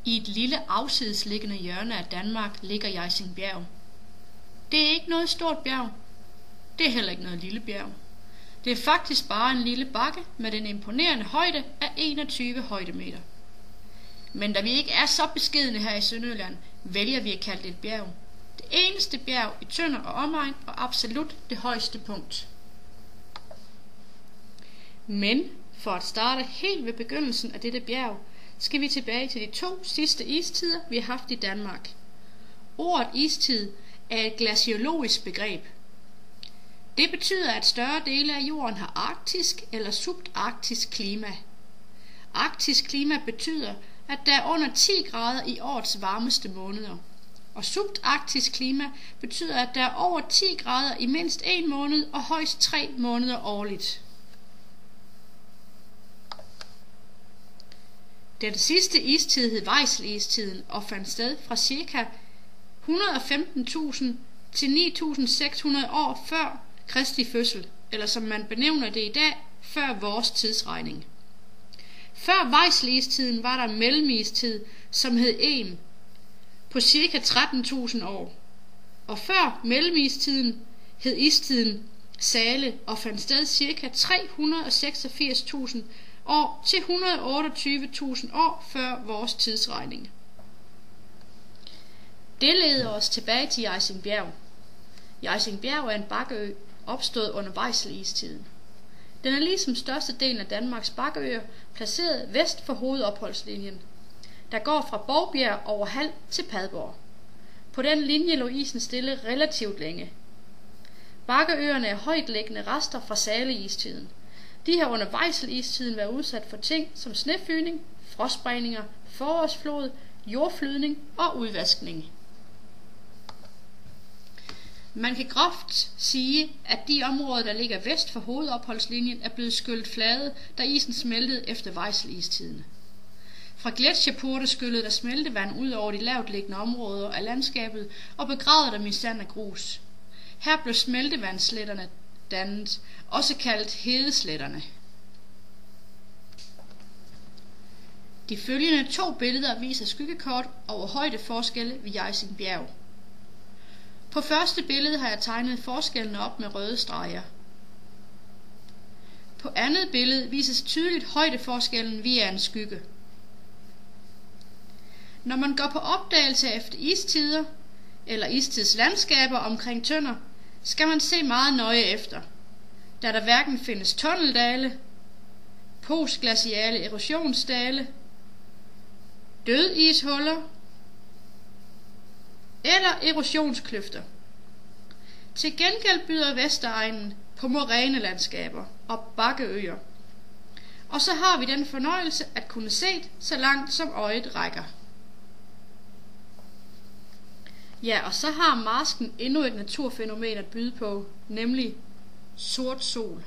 I et lille afsidesliggende hjørne af Danmark ligger Hjejsingbjerg. Det er ikke noget stort bjerg. Det er heller ikke noget lille bjerg. Det er faktisk bare en lille bakke med den imponerende højde af 21 højdemeter. Men da vi ikke er så beskedne her i Sønderjylland, vælger vi at kalde det et bjerg. Det eneste bjerg i Tønder og omegn, og absolut det højeste punkt. Men for at starte helt ved begyndelsen af dette bjerg, skal vi tilbage til de 2 sidste istider, vi har haft i Danmark. Ordet istid er et glaciologisk begreb. Det betyder, at større dele af jorden har arktisk eller subarktisk klima. Arktisk klima betyder, at der er under 10 grader i årets varmeste måneder. Og subarktisk klima betyder, at der er over 10 grader i mindst 1 måned og højst 3 måneder årligt. Den sidste istid hed Weichselistiden og fandt sted fra ca. 115.000 til 9.600 år før Kristi fødsel, eller som man benævner det i dag, før vores tidsregning. Før Weichselistiden var der en mellemistid, som hed Em, på ca. 13.000 år. Og før mellemistiden hed istiden Sale og fandt sted ca. 386.000 år til 128.000 år før vores tidsregning. Det leder os tilbage til Hjejsingbjerg. Hjejsingbjerg er en bakkeø, opstået under Weichselistiden. Den er ligesom størstedelen af Danmarks bakkeøer placeret vest for hovedopholdslinjen, der går fra Bovbjerg over Hald til Padborg. På den linje lå isen stille relativt længe. Bakkeøerne er højtliggende rester fra Saleistiden. De har under Weichselistiden været udsat for ting som snefyning, frostsprængninger, forårsflod, jordflydning og udvaskning. Man kan groft sige, at de områder, der ligger vest for hovedopholdslinjen, er blevet skyllet flade, da isen smeltede efter Weichselistiden. Fra gletsjerporte skyllede der smeltevand ud over de lavtliggende områder af landskabet og begravede dem i sand og grus. Her blev smeltevandssletterne dannet, også kaldt hedesletterne. De følgende 2 billeder viser skyggekort over højdeforskelle ved Hjejsingbjerg. På første billede har jeg tegnet forskellene op med røde streger. På andet billede vises tydeligt højdeforskellen via en skygge. Når man går på opdagelse efter istider eller istidslandskaber omkring Tønder, skal man se meget nøje efter, da der hverken findes tunneldale, postglaciale erosionsdale, dødishuller eller erosionskløfter. Til gengæld byder Vestegnen på morænelandskaber og bakkeøer. Og så har vi den fornøjelse at kunne se så langt som øjet rækker. Ja, og så har marsken endnu et naturfænomen at byde på, nemlig sort sol.